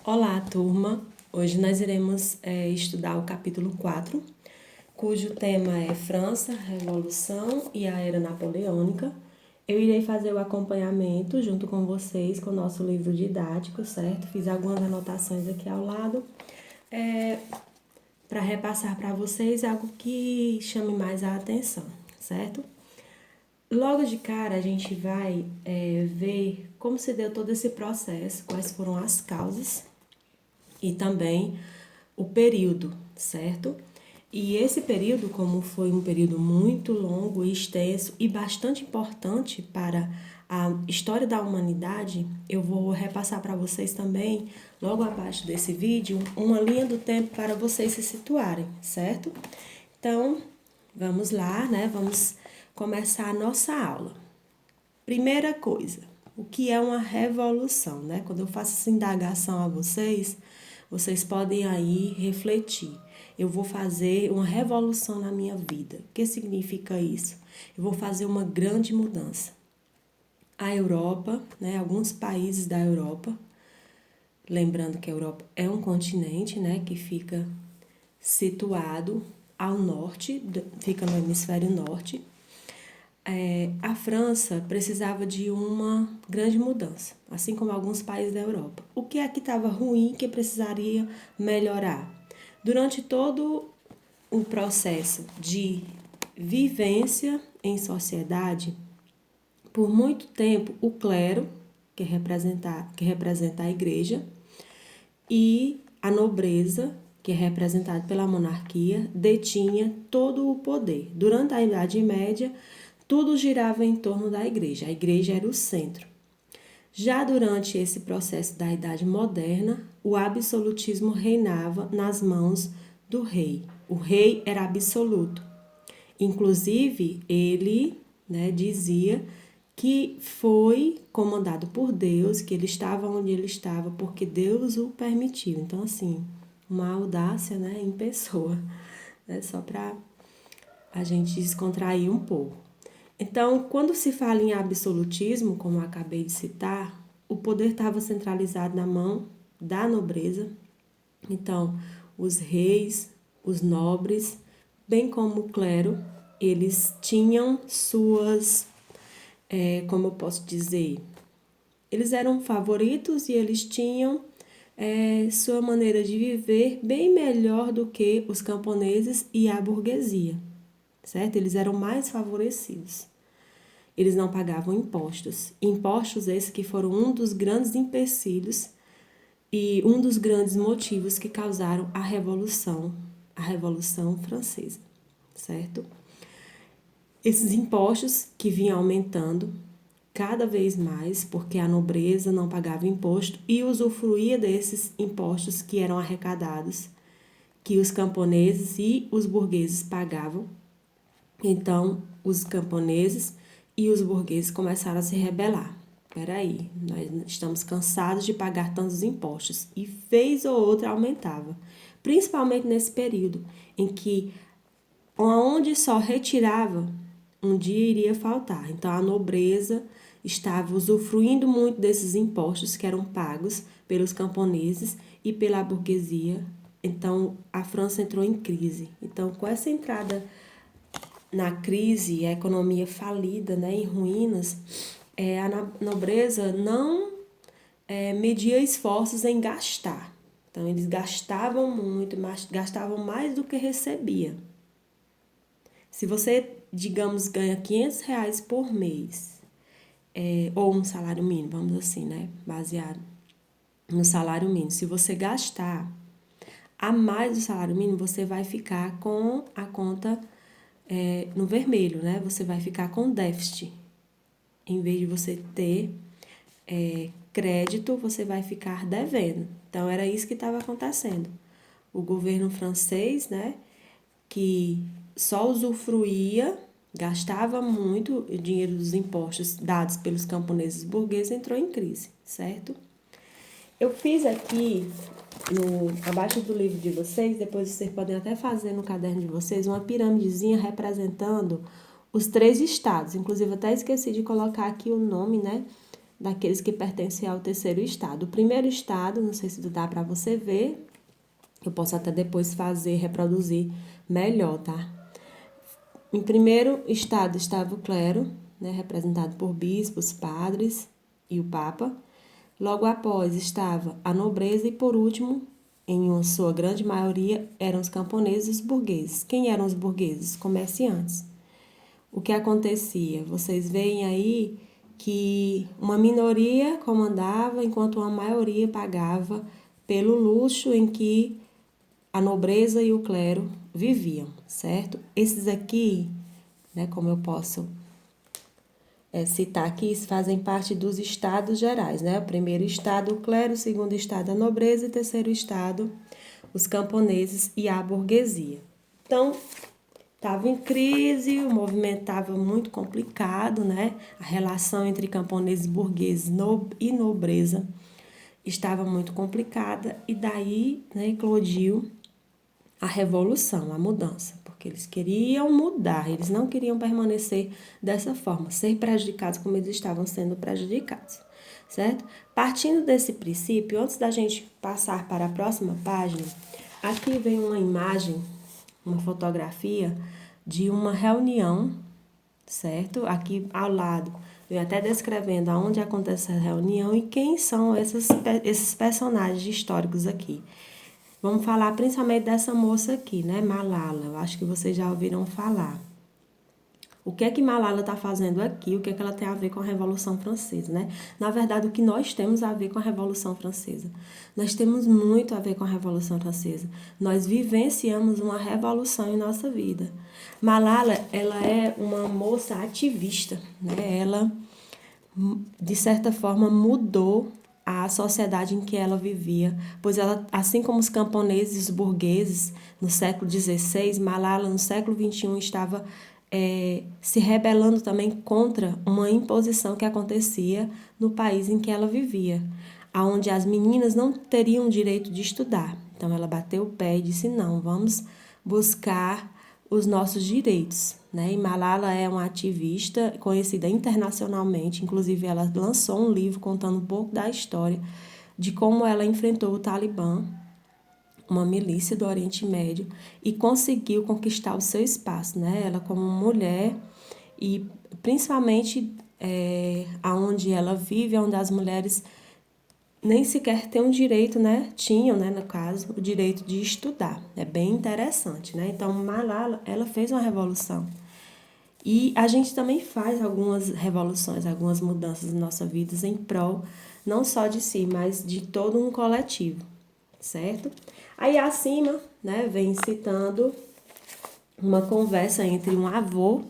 Olá, turma! Hoje nós iremos estudar o capítulo 4, cujo tema é França, Revolução e a Era Napoleônica. Eu irei fazer o acompanhamento junto com vocês com o nosso livro didático, certo? Fiz algumas anotações aqui ao lado para repassar para vocês algo que chame mais a atenção, certo? Logo de cara, a gente vai ver como se deu todo esse processo, quais foram as causas e também o período, certo? E esse período, como foi um período muito longo e extenso e bastante importante para a história da humanidade, eu vou repassar para vocês também, logo abaixo desse vídeo, uma linha do tempo para vocês se situarem, certo? Então, vamos lá, né? Vamos começar a nossa aula. Primeira coisa, o que é uma revolução, né? Quando eu faço essa indagação a vocês, vocês podem aí refletir. Eu vou fazer uma revolução na minha vida. O que significa isso? Eu vou fazer uma grande mudança. A Europa, né? Alguns países da Europa, lembrando que a Europa é um continente, né? Que fica situado ao norte, fica no hemisfério norte. A França precisava de uma grande mudança, assim como alguns países da Europa. O que é que estava ruim que precisaria melhorar? Durante todo o processo de vivência em sociedade, por muito tempo o clero, que representa a igreja, e a nobreza, que é representada pela monarquia, detinha todo o poder. Durante a Idade Média, tudo girava em torno da igreja. A igreja era o centro. Já durante esse processo da Idade Moderna, o absolutismo reinava nas mãos do rei. O rei era absoluto. Inclusive, ele dizia que foi comandado por Deus, que ele estava onde ele estava porque Deus o permitiu. Então, assim, uma audácia em pessoa, só para a gente descontrair um pouco. Então, quando se fala em absolutismo, como eu acabei de citar, o poder estava centralizado na mão da nobreza. Então, os reis, os nobres, bem como o clero, eles tinham suas, como eu posso dizer, eles eram favoritos e eles tinham sua maneira de viver bem melhor do que os camponeses e a burguesia, certo? Eles eram mais favorecidos. Eles não pagavam impostos. Impostos esses que foram um dos grandes empecilhos e um dos grandes motivos que causaram a Revolução Francesa, certo? Esses impostos que vinham aumentando cada vez mais, porque a nobreza não pagava imposto e usufruía desses impostos que eram arrecadados, que os camponeses e os burgueses pagavam. Então, os camponeses e os burgueses começaram a se rebelar. Peraí, nós estamos cansados de pagar tantos impostos. E vez ou outra aumentava. Principalmente nesse período em que onde só retirava, um dia iria faltar. Então, a nobreza estava usufruindo muito desses impostos que eram pagos pelos camponeses e pela burguesia. Então, a França entrou em crise. Então, com essa entrada na crise, a economia falida, em ruínas, a nobreza não media esforços em gastar. Então, eles gastavam muito, mas gastavam mais do que recebia. Se você, digamos, ganha R$500 por mês, ou um salário mínimo, vamos assim, baseado no salário mínimo. Se você gastar a mais do salário mínimo, você vai ficar com a conta no vermelho, Você vai ficar com déficit. Em vez de você ter crédito, você vai ficar devendo. Então, era isso que estava acontecendo. O governo francês, que só usufruía, gastava muito o dinheiro dos impostos dados pelos camponeses burgueses, entrou em crise, certo? Eu fiz aqui, abaixo do livro de vocês, depois vocês podem até fazer no caderno de vocês, uma piramidezinha representando os 3 estados. Inclusive, até esqueci de colocar aqui o nome, daqueles que pertencem ao terceiro estado. O primeiro estado, não sei se dá para você ver, eu posso até depois reproduzir melhor, tá? Em primeiro estado estava o clero, né, representado por bispos, padres e o papa. Logo após estava a nobreza e, por último, em sua grande maioria, eram os camponeses e os burgueses. Quem eram os burgueses? Comerciantes. O que acontecia? Vocês veem aí que uma minoria comandava enquanto uma maioria pagava pelo luxo em que a nobreza e o clero viviam, certo? Esses aqui, né, como eu posso citar aqui, fazem parte dos estados gerais, né? O primeiro estado, o clero, o segundo estado, a nobreza, e o terceiro estado, os camponeses e a burguesia. Então, estava em crise, o movimento estava muito complicado, né? A relação entre camponeses, burgueses e nobreza estava muito complicada, e daí, né, eclodiu a revolução, a mudança, porque eles queriam mudar, eles não queriam permanecer dessa forma, ser prejudicados como eles estavam sendo prejudicados, certo? Partindo desse princípio, antes da gente passar para a próxima página, aqui vem uma imagem, uma fotografia de uma reunião, certo? Aqui ao lado, eu até descrevendo aonde acontece a reunião e quem são esses personagens históricos aqui. Vamos falar principalmente dessa moça aqui, né? Malala. Eu acho que vocês já ouviram falar. O que é que Malala está fazendo aqui? O que é que ela tem a ver com a Revolução Francesa, né? Na verdade, o que nós temos a ver com a Revolução Francesa? Nós temos muito a ver com a Revolução Francesa. Nós vivenciamos uma revolução em nossa vida. Malala, ela é uma moça ativista, né? Ela, de certa forma, mudou a sociedade em que ela vivia, pois ela, assim como os camponeses e os burgueses no século XVI, Malala no século XXI estava se rebelando também contra uma imposição que acontecia no país em que ela vivia, onde as meninas não teriam direito de estudar. Então ela bateu o pé e disse, não, vamos buscar os nossos direitos, né? E Malala é uma ativista conhecida internacionalmente, inclusive ela lançou um livro contando um pouco da história de como ela enfrentou o Talibã, uma milícia do Oriente Médio, e conseguiu conquistar o seu espaço, né? Ela como mulher e principalmente aonde ela vive, onde as mulheres nem sequer têm um direito, né? Tinham, né, no caso, o direito de estudar. É bem interessante, né? Então, Malala, ela fez uma revolução. E a gente também faz algumas revoluções, algumas mudanças em nossa vida em prol, não só de si, mas de todo um coletivo, certo? Aí acima, né, vem citando uma conversa entre um avô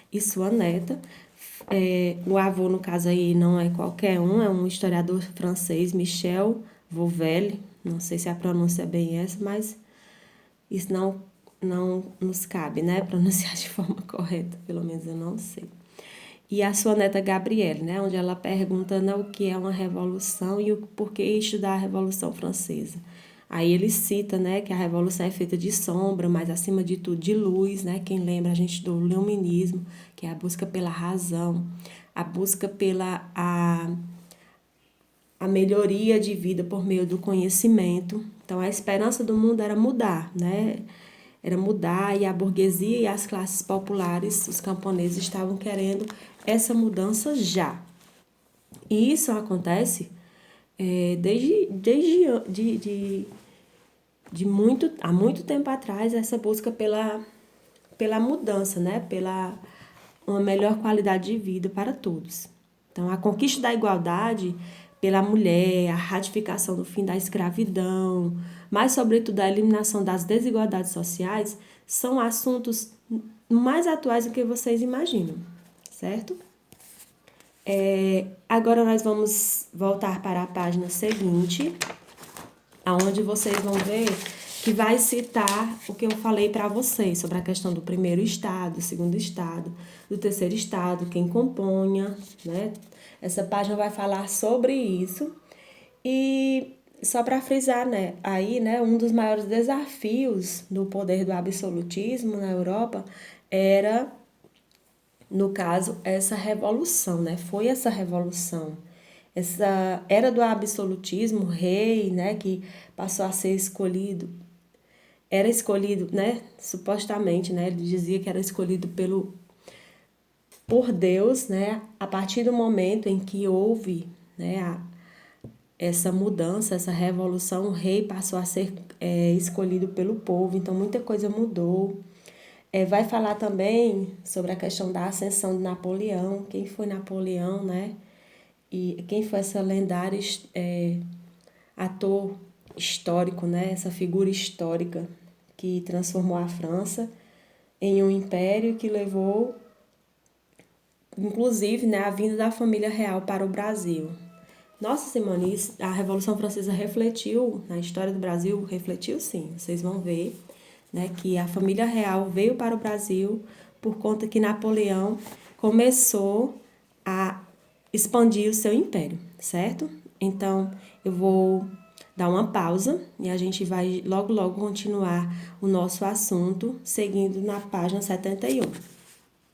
e sua neta. O avô, no caso aí, não é qualquer um, é um historiador francês, Michel Vauvel, não sei se a pronúncia é bem essa, mas isso não nos cabe, né, pronunciar de forma correta, pelo menos eu não sei. E a sua neta Gabrielle, né, onde ela pergunta, né, o que é uma revolução e o porquê estudar a Revolução Francesa. Aí ele cita, né, que a revolução é feita de sombra, mas acima de tudo de luz, né? Quem lembra a gente do iluminismo, que é a busca pela razão, a busca pela a melhoria de vida por meio do conhecimento. Então a esperança do mundo era mudar, né? Era mudar, e a burguesia e as classes populares, os camponeses, estavam querendo essa mudança já. E isso acontece há muito tempo atrás, essa busca pela mudança, né? Pela uma melhor qualidade de vida para todos. Então, a conquista da igualdade pela mulher, a ratificação do fim da escravidão, mas, sobretudo, a eliminação das desigualdades sociais, são assuntos mais atuais do que vocês imaginam, certo? Agora nós vamos voltar para a página seguinte, onde vocês vão ver que vai citar o que eu falei para vocês sobre a questão do primeiro estado, do segundo estado, do terceiro estado, quem componha, né? Essa página vai falar sobre isso. E só para frisar, né, aí, né, um dos maiores desafios do poder do absolutismo na Europa era, no caso, essa revolução, né? Foi essa revolução essa era do absolutismo, o rei, né, que passou a ser escolhido, era escolhido, né, supostamente, né, ele dizia que era escolhido por Deus, né, a partir do momento em que houve, né, essa mudança, essa revolução, o rei passou a ser escolhido pelo povo, então muita coisa mudou. Vai falar também sobre a questão da ascensão de Napoleão, quem foi Napoleão, né? E quem foi essa lendária ator histórico, né? Essa figura histórica que transformou a França em um império que levou, inclusive, né, a vinda da família real para o Brasil. Nossa, Simone, a Revolução Francesa refletiu na história do Brasil? Refletiu sim, vocês vão ver, né, que a família real veio para o Brasil por conta que Napoleão começou a expandir o seu império, certo? Então, eu vou dar uma pausa e a gente vai logo continuar o nosso assunto seguindo na página 71.